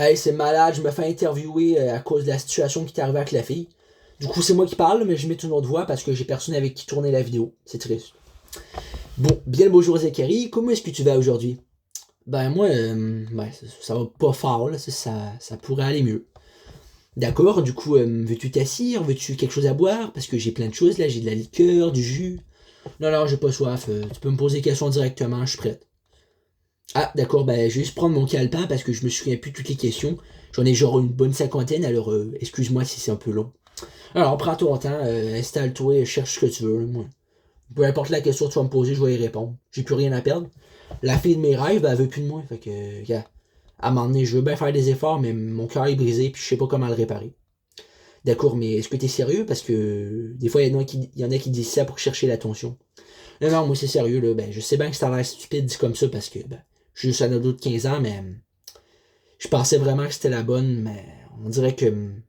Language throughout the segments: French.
Hey, c'est malade, je me fais interviewer à cause de la situation qui est arrivée avec la fille. Du coup, c'est moi qui parle, mais je mets une autre voix parce que j'ai personne avec qui tourner la vidéo. C'est triste. Bon, bien le bonjour Zachary, comment est-ce que tu vas aujourd'hui? Ben moi, ça va pas fort, là, ça pourrait aller mieux. D'accord, du coup, veux-tu t'assire? Veux-tu quelque chose à boire? Parce que j'ai plein de choses là, j'ai de la liqueur, du jus. Non, non, j'ai pas soif, tu peux me poser des questions directement, je suis prête. Ah, d'accord, ben je vais juste prendre mon calepin parce que je me souviens plus de toutes les questions. J'en ai genre une bonne cinquantaine, alors excuse-moi si c'est un peu long. Alors, prends ton temps, installe-toi, cherche ce que tu veux. Moi. Peu importe la question que tu vas me poser, je vais y répondre. J'ai plus rien à perdre. La fille de mes rêves, ben, elle veut plus de moi. Fait que, à un moment donné, je veux bien faire des efforts, mais mon cœur est brisé, puis je sais pas comment le réparer. D'accord, mais est-ce que t'es sérieux? Parce que des fois, il y en a qui disent ça pour chercher l'attention. Non, non, moi c'est sérieux, là. Ben, je sais bien que ça a l'air stupide dit comme ça parce que ben, je suis juste un ado de 15 ans, mais je pensais vraiment que c'était la bonne, mais on dirait que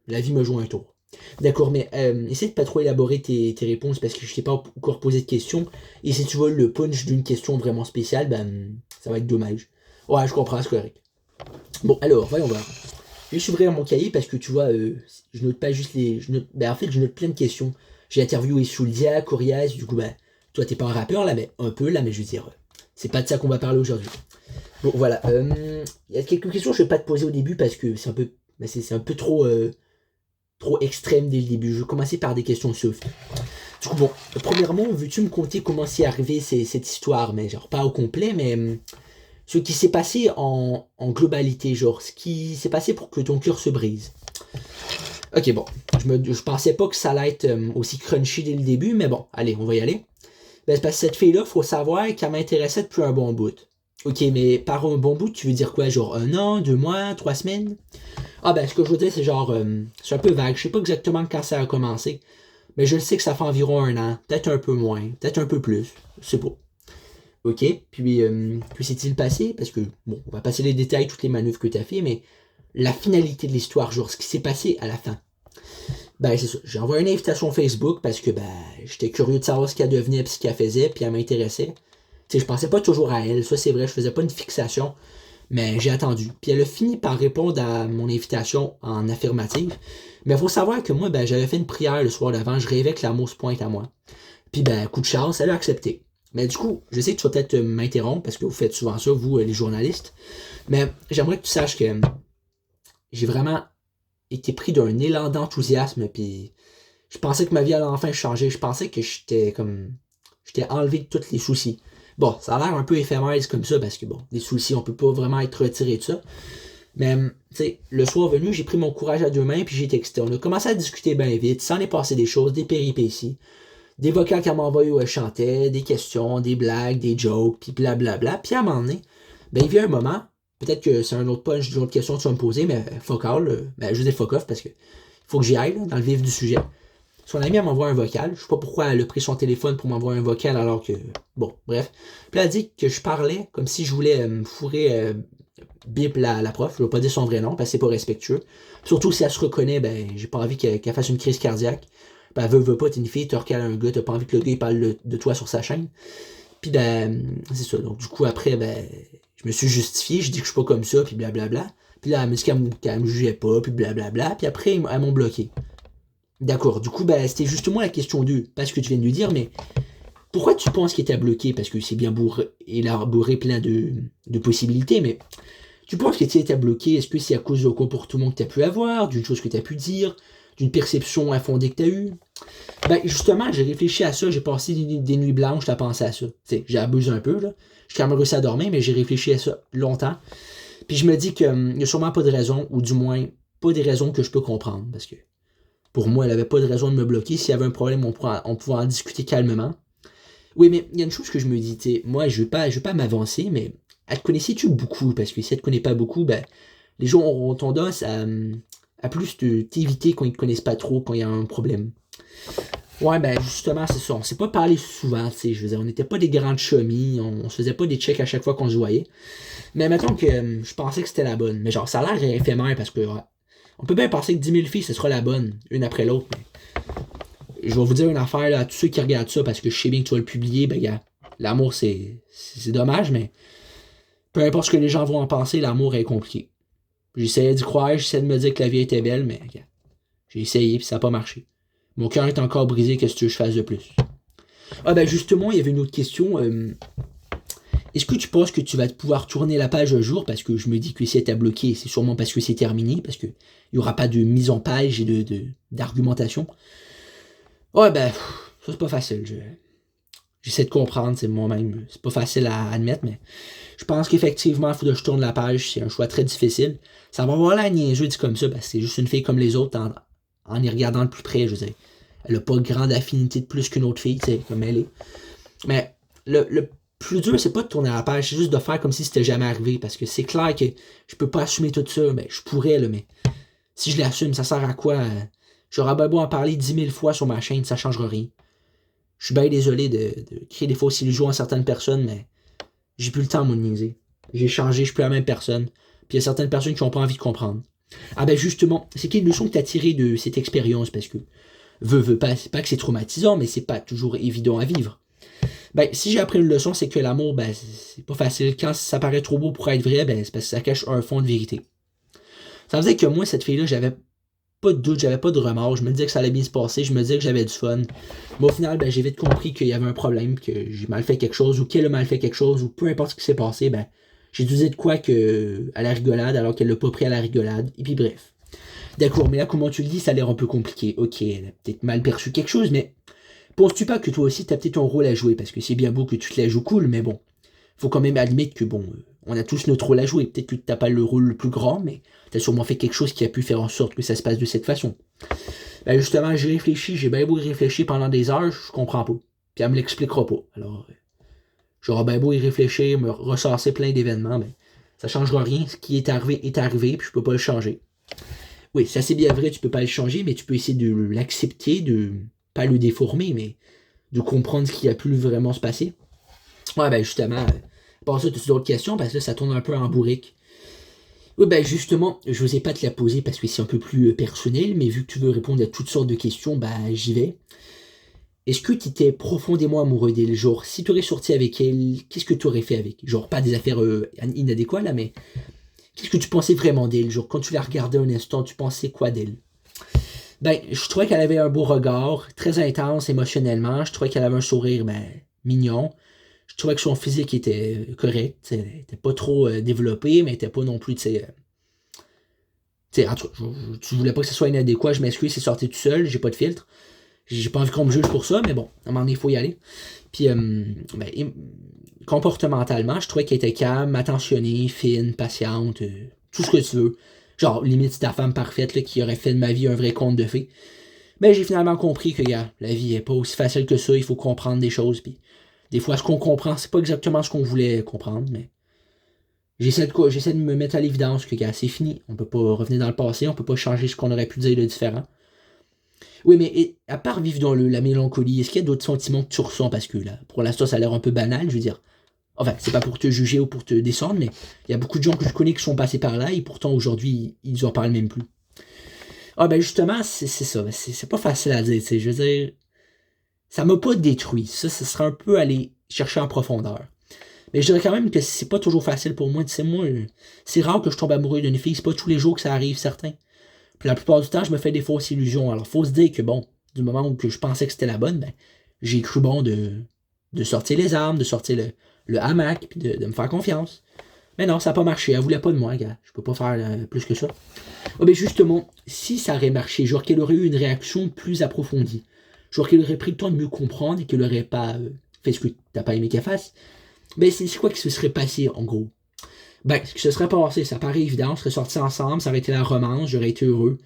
la vie me joue un tour. D'accord, mais essaie de pas trop élaborer tes réponses parce que je t'ai pas encore posé de questions. Et si tu veux le punch d'une question vraiment spéciale, ben ça va être dommage. Ouais, je comprends, c'est correct. Bon, alors, voyons voir. Je vais juste ouvrir mon cahier parce que tu vois, je note pas juste les. Ben, en fait, je note plein de questions. J'ai interviewé Soulia, Corias, du coup, ben, toi, t'es pas un rappeur là, mais un peu là, mais je veux dire, c'est pas de ça qu'on va parler aujourd'hui. Bon, voilà. Il y a quelques questions que je vais pas te poser au début parce que c'est un peu, ben, c'est un peu trop extrême dès le début. Je vais commencer par des questions soft. Du coup, bon, premièrement, veux-tu me conter comment c'est arrivé cette histoire, mais genre pas au complet, mais ce qui s'est passé en globalité, genre ce qui s'est passé pour que ton cœur se brise. Ok, bon, je pensais pas que ça allait être aussi crunchy dès le début, mais bon, allez, on va y aller. Ben, c'est parce que cette fille-là, faut savoir qu'elle m'intéressait depuis un bon bout. Ok, mais par un bon bout, tu veux dire quoi? Genre un an, 2 mois, 3 semaines? Ah ben, ce que je veux dire, c'est genre, c'est un peu vague. Je sais pas exactement quand ça a commencé, mais je le sais que ça fait environ un an, peut-être un peu moins, peut-être un peu plus, je sais pas. Ok, puis que s'est-il passé? Parce que, bon, on va passer les détails, toutes les manœuvres que tu as fait, mais la finalité de l'histoire, genre ce qui s'est passé à la fin. Ben, c'est ça. J'ai envoyé une invitation Facebook parce que, ben, j'étais curieux de savoir ce qu'elle devenait et ce qu'elle faisait, puis elle m'intéressait. Tu sais, je pensais pas toujours à elle, ça c'est vrai, je faisais pas une fixation, mais j'ai attendu. Puis elle a fini par répondre à mon invitation en affirmative. Mais il faut savoir que moi, ben, j'avais fait une prière le soir d'avant, je rêvais que l'amour se pointe à moi. Puis ben, coup de chance, elle a accepté. Mais du coup, je sais que tu vas peut-être m'interrompre parce que vous faites souvent ça, vous, les journalistes. Mais j'aimerais que tu saches que j'ai vraiment été pris d'un élan d'enthousiasme, puis je pensais que ma vie allait enfin changer. Je pensais que j'étais comme. J'étais enlevé de tous les soucis. Bon, ça a l'air un peu éphémère comme ça, parce que bon, des soucis, on peut pas vraiment être retiré de ça. Mais, tu sais, le soir venu, j'ai pris mon courage à deux mains, puis j'ai texté. On a commencé à discuter bien vite, s'en est passé des choses, des péripéties, des vocals qu'elle m'envoyait où elle chantait, des questions, des blagues, des jokes, puis blablabla. Puis à un moment donné, ben, il vient un moment, peut-être que c'est un autre punch d'une autre question que tu vas me poser, mais fuck all, ben, je dis fuck off, parce que faut que j'y aille, là, dans le vif du sujet. Son ami, elle m'envoie un vocal. Je sais pas pourquoi elle a pris son téléphone pour m'envoyer un vocal alors que. Bon, bref. Puis elle a dit que je parlais comme si je voulais me fourrer Bip la prof. Je vais pas dire son vrai nom parce que c'est pas respectueux. Surtout si elle se reconnaît, ben j'ai pas envie qu'elle fasse une crise cardiaque. Ben, veut pas, t'es une fille, t'as recalé un gars, t'as pas envie que le gars il parle de toi sur sa chaîne. Puis ben, c'est ça. Donc du coup, après, ben, je me suis justifié, je dis que je suis pas comme ça, puis blablabla. Puis là, elle me dit qu'elle me jugeait pas, puis blablabla. Puis après, elles m'ont bloqué. D'accord. Du coup, bah, c'était justement la question 2, pas ce que tu viens de lui dire, mais pourquoi tu penses qu'il t'a bloqué? Parce que c'est bien élaboré plein de possibilités, mais tu penses que tu été bloqué? Est-ce que c'est à cause d'un comportement que tu as pu avoir, d'une chose que tu as pu dire, d'une perception infondée que tu as eue? Ben, justement, j'ai réfléchi à ça, j'ai passé des nuits blanches à penser à ça. T'sais, j'ai abusé un peu, là. J'ai quand même réussi à dormir, mais j'ai réfléchi à ça longtemps. Puis je me dis qu'il n'y a sûrement pas de raison, ou du moins, pas des raisons que je peux comprendre, parce que pour moi, elle avait pas de raison de me bloquer. S'il y avait un problème, on pouvait en discuter calmement. Oui, mais il y a une chose que je me dis, tu moi, je vais pas m'avancer, mais elle te connaissait-tu beaucoup? Parce que si elle te connaît pas beaucoup, ben, les gens auront tendance à plus t'éviter quand ils te connaissent pas trop, quand il y a un problème. Ouais, ben, justement, c'est ça. On s'est pas parlé souvent, tu sais. Je veux dire, on n'était pas des grandes chemies, on se faisait pas des checks à chaque fois qu'on se voyait. Mais mettons que je pensais que c'était la bonne. Mais genre, ça a l'air éphémère parce que, ouais, on peut bien penser que 10 000 filles, ce sera la bonne, une après l'autre. Je vais vous dire une affaire là, à tous ceux qui regardent ça, parce que je sais bien que tu vas le publier, ben, gars, l'amour, c'est dommage, mais peu importe ce que les gens vont en penser, l'amour est compliqué. J'essayais d'y croire, j'essayais de me dire que la vie était belle, mais regarde, j'ai essayé puis ça n'a pas marché. Mon cœur est encore brisé, qu'est-ce que tu veux que je fasse de plus? Ah ben justement, il y avait une autre question. Est-ce que tu penses que tu vas pouvoir tourner la page un jour? Parce que je me dis que si elle t'a bloqué, c'est sûrement parce que c'est terminé, parce qu'il n'y aura pas de mise en page et d'argumentation. Ouais ben, ça c'est pas facile. J'essaie de comprendre, c'est moi-même. C'est pas facile à admettre, mais je pense qu'effectivement, il faut que je tourne la page. C'est un choix très difficile. Ça va avoir l'air niaiseux dit comme ça, parce que c'est juste une fille comme les autres en y regardant de plus près, je veux dire. Elle a pas grande affinité de plus qu'une autre fille, tu sais, comme elle est. Mais le plus dur, c'est pas de tourner la page, c'est juste de faire comme si c'était jamais arrivé, parce que c'est clair que je peux pas assumer tout ça, mais je pourrais, là, mais si je l'assume, ça sert à quoi? J'aurais bien beau en parler 10 000 fois sur ma chaîne, ça changera rien. Je suis bien désolé de créer des fausses illusions à certaines personnes, mais j'ai plus le temps, moi, de niaiser. J'ai changé, je suis plus la même personne. Puis il y a certaines personnes qui n'ont pas envie de comprendre. Ah ben justement, c'est quelle leçon que tu as tirée de cette expérience? Parce que, veux pas, c'est pas que c'est traumatisant, mais c'est pas toujours évident à vivre. Ben, si j'ai appris une leçon, c'est que l'amour, ben, c'est pas facile. Quand ça paraît trop beau pour être vrai, ben, c'est parce que ça cache un fond de vérité. Ça veut dire que moi, cette fille-là, j'avais pas de doute, j'avais pas de remords, je me disais que ça allait bien se passer, je me disais que j'avais du fun. Mais au final, ben, j'ai vite compris qu'il y avait un problème, que j'ai mal fait quelque chose, ou qu'elle a mal fait quelque chose, ou peu importe ce qui s'est passé, ben, j'ai dû dire de quoi que à la rigolade, alors qu'elle l'a pas pris à la rigolade, et puis bref. D'accord, mais là, comment tu le dis, ça a l'air un peu compliqué. Ok, elle a peut-être mal perçu quelque chose, mais penses-tu pas que toi aussi, t'as peut-être ton rôle à jouer, parce que c'est bien beau que tu te la joues cool, mais bon, faut quand même admettre que bon, on a tous notre rôle à jouer. Peut-être que t'as pas le rôle le plus grand, mais t'as sûrement fait quelque chose qui a pu faire en sorte que ça se passe de cette façon. Ben justement, j'ai réfléchi, j'ai bien beau y réfléchir pendant des heures, je comprends pas. Puis elle me l'expliquera pas. Alors, j'aurai bien beau y réfléchir, me ressasser plein d'événements, mais ça changera rien. Ce qui est arrivé, puis je peux pas le changer. Oui, ça c'est bien vrai, tu peux pas le changer, mais tu peux essayer de l'accepter, de pas le déformer, mais de comprendre ce qui a pu vraiment se passer. Ouais, ben justement, pour ça, tu as d'autres questions, parce que là, ça tourne un peu en bourrique. Oui, ben justement, je n'osais pas te la poser parce que c'est un peu plus personnel, mais vu que tu veux répondre à toutes sortes de questions, ben j'y vais. Est-ce que tu étais profondément amoureux d'elle? Genre, si tu aurais sorti avec elle, qu'est-ce que tu aurais fait avec? Genre, pas des affaires inadéquates là, mais qu'est-ce que tu pensais vraiment d'elle? Genre, quand tu la regardais un instant, tu pensais quoi d'elle? Ben, je trouvais qu'elle avait un beau regard, très intense émotionnellement. Je trouvais qu'elle avait un sourire, ben, mignon. Je trouvais que son physique était correct. Elle était pas trop développé, mais elle était pas non plus, en tout cas, tu voulais pas que ce soit inadéquat, je m'excuse, c'est sorti tout seul, j'ai pas de filtre. J'ai pas envie qu'on me juge pour ça, mais bon, à un moment donné, il faut y aller. Puis, comportementalement, je trouvais qu'elle était calme, attentionnée, fine, patiente, tout ce que tu veux. Genre, limite, c'est ta femme parfaite là, qui aurait fait de ma vie un vrai conte de fées. Mais j'ai finalement compris que, gars, la vie est pas aussi facile que ça, il faut comprendre des choses, puis des fois, ce qu'on comprend, c'est pas exactement ce qu'on voulait comprendre, mais j'essaie de me mettre à l'évidence que, gars, c'est fini. On peut pas revenir dans le passé, on peut pas changer ce qu'on aurait pu dire de différent. Oui, mais à part vivre dans la mélancolie, est-ce qu'il y a d'autres sentiments que tu ressens? Parce que là, pour l'instant, ça a l'air un peu banal, je veux dire. Enfin, c'est pas pour te juger ou pour te descendre, mais il y a beaucoup de gens que je connais qui sont passés par là et pourtant aujourd'hui, ils en parlent même plus. Ah ben justement, c'est ça. C'est pas facile à dire, tu sais. Je veux dire, ça m'a pas détruit. Ça serait un peu aller chercher en profondeur. Mais je dirais quand même que c'est pas toujours facile pour moi. Tu sais, moi, c'est rare que je tombe amoureux d'une fille. C'est pas tous les jours que ça arrive, certains. Puis la plupart du temps, je me fais des fausses illusions. Alors, faut se dire que bon, du moment où que je pensais que c'était la bonne, ben, j'ai cru bon de sortir les armes, de sortir le hamac, puis de me faire confiance. Mais non, ça n'a pas marché. Elle voulait pas de moi, gars. Je peux pas faire plus que ça. Oh, ben justement, si ça aurait marché, genre qu'elle aurait eu une réaction plus approfondie, genre qu'elle aurait pris le temps de mieux comprendre et qu'elle aurait pas fait ce que t'as pas aimé qu'elle fasse, ben c'est quoi qui se serait passé, en gros? Ben, ce qui se serait passé, ça paraît évident, on serait sortis ensemble, ça aurait été la romance, j'aurais été heureux.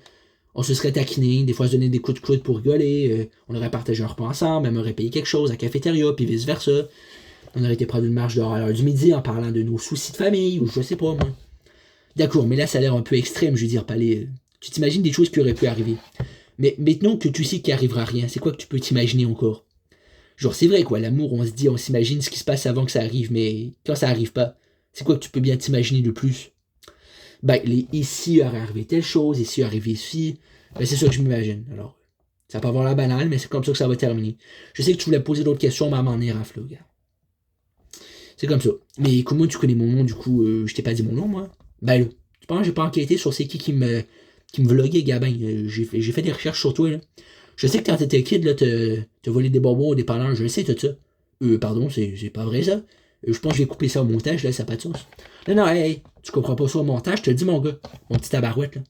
On se serait taquiné, des fois se donner des coups de coude pour rigoler, on aurait partagé un repas ensemble, elle m'aurait payé quelque chose à la cafétéria, puis vice versa. On aurait été prendre une marche dehors à l'heure du midi en parlant de nos soucis de famille, ou je sais pas, moi. D'accord, mais là, ça a l'air un peu extrême, je veux dire, pas les... Tu t'imagines des choses qui auraient pu arriver. Mais maintenant que tu sais qu'il arrivera rien, c'est quoi que tu peux t'imaginer encore? Genre, c'est vrai, quoi, l'amour, on se dit, on s'imagine ce qui se passe avant que ça arrive, mais quand ça arrive pas, c'est quoi que tu peux bien t'imaginer de plus? Ben, ici aurait arrivé telle chose, ici arrivé ceci, ben, c'est ça que je m'imagine. Alors, ça peut avoir la banale, mais c'est comme ça que ça va terminer. Je sais que tu voulais poser d'autres questions, mais à m'en est rafle, gars. C'est comme ça. Mais comment tu connais mon nom, du coup, je t'ai pas dit mon nom, moi? Ben là, tu pense que j'ai pas enquêté sur c'est qui me vloguait, Gabin. J'ai fait des recherches sur toi, là. Je sais que quand t'étais kid, là, t'as volé des bonbons au dépanneur, je le sais tout ça. Pardon, c'est pas vrai ça. Je pense que je vais couper ça au montage, là, ça n'a pas de sens. Non, non, hey, tu comprends pas ça au montage, je te le dis, mon gars. Mon petit tabarouette, là.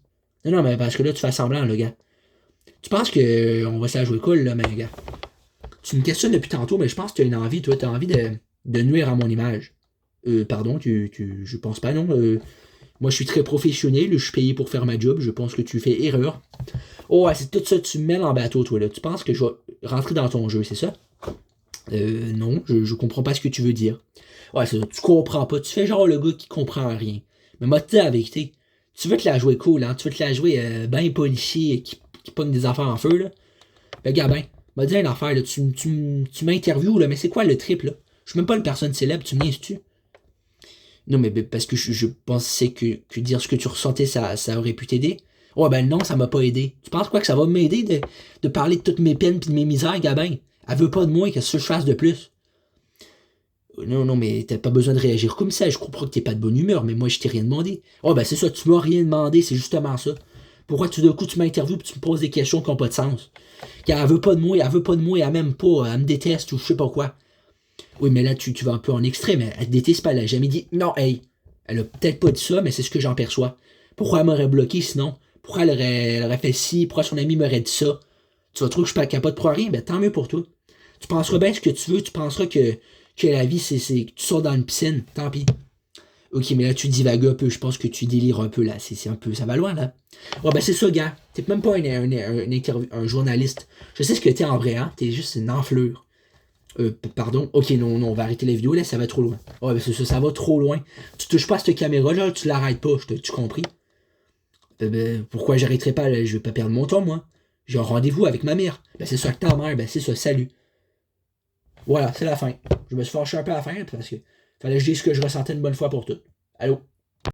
Non, non, mais parce que là, tu fais semblant, là, gars. Tu penses que on va se la jouer cool, là, mais, gars. Tu me questionnes depuis tantôt, mais je pense que tu as une envie, toi, t'as envie de nuire à mon image. Pardon, je pense pas, non. Moi, je suis très professionnel, je suis payé pour faire ma job, je pense que tu fais erreur. Oh, ouais, c'est tout ça, tu me mêles en bateau, toi, là. Tu penses que je vais rentrer dans ton jeu, c'est ça? Non, je comprends pas ce que tu veux dire. Ouais, c'est ça, tu comprends pas. Tu fais genre le gars qui comprend rien. Mais moi, tu sais, avec tu veux te la jouer cool, hein? Tu veux te la jouer ben policier qui pogne des affaires en feu, là? Ben, gars, ben, m'a dit une affaire, là. Tu m'interviews, là, mais c'est quoi le trip, là? Je suis même pas une personne célèbre, tu me niaises-tu? Non, mais parce que je pensais que dire ce que tu ressentais, ça aurait pu t'aider. Ouais, ben non, ça m'a pas aidé. Tu penses quoi que ça va m'aider de parler de toutes mes peines pis de mes misères, Gabin? Elle veut pas de moi, qu'est-ce que je fasse de plus? Non, non, mais t'as pas besoin de réagir comme ça. Je comprends que t'es pas de bonne humeur, mais moi, je t'ai rien demandé. Oh, ben c'est ça, tu m'as rien demandé, c'est justement ça. Pourquoi tout d'un coup tu m'interviews et tu me poses des questions qui n'ont pas de sens? Car elle veut pas de moi, elle veut pas de moi, elle m'aime pas, elle me déteste ou je sais pas quoi. Oui, mais là, tu vas un peu en extrême. Elle te déteste pas, elle a jamais dit non, hey. Elle a peut-être pas dit ça, mais c'est ce que j'en perçois. Pourquoi elle m'aurait bloqué sinon? Pourquoi elle aurait fait ci? Pourquoi son ami m'aurait dit ça? Tu vas trouver que je suis pas capable pour rien? Ben tant mieux pour toi. Tu penseras bien ce que tu veux, tu penseras que la vie, c'est que tu sors dans une piscine, tant pis. Ok, mais là, tu divagues un peu, je pense que tu délires un peu, là. C'est un peu, ça va loin, là. Ouais, ben c'est ça, gars. T'es même pas un journaliste. Je sais ce que t'es en vrai, hein. T'es juste une enflure. Pardon. Ok, non, non, on va arrêter la vidéo, là, ça va trop loin. Ouais, ben c'est ça, ça va trop loin. Tu touches pas à cette caméra, là, tu l'arrêtes pas, tu compris? Ben, pourquoi j'arrêterai pas, là? Je vais pas perdre mon temps, moi. J'ai un rendez-vous avec ma mère. Ben, c'est ça que ta mère, ben, c'est ça, salut. Voilà, c'est la fin. Je me suis fâché un peu à la fin, parce que fallait que je dise ce que je ressentais une bonne fois pour toutes. Allô?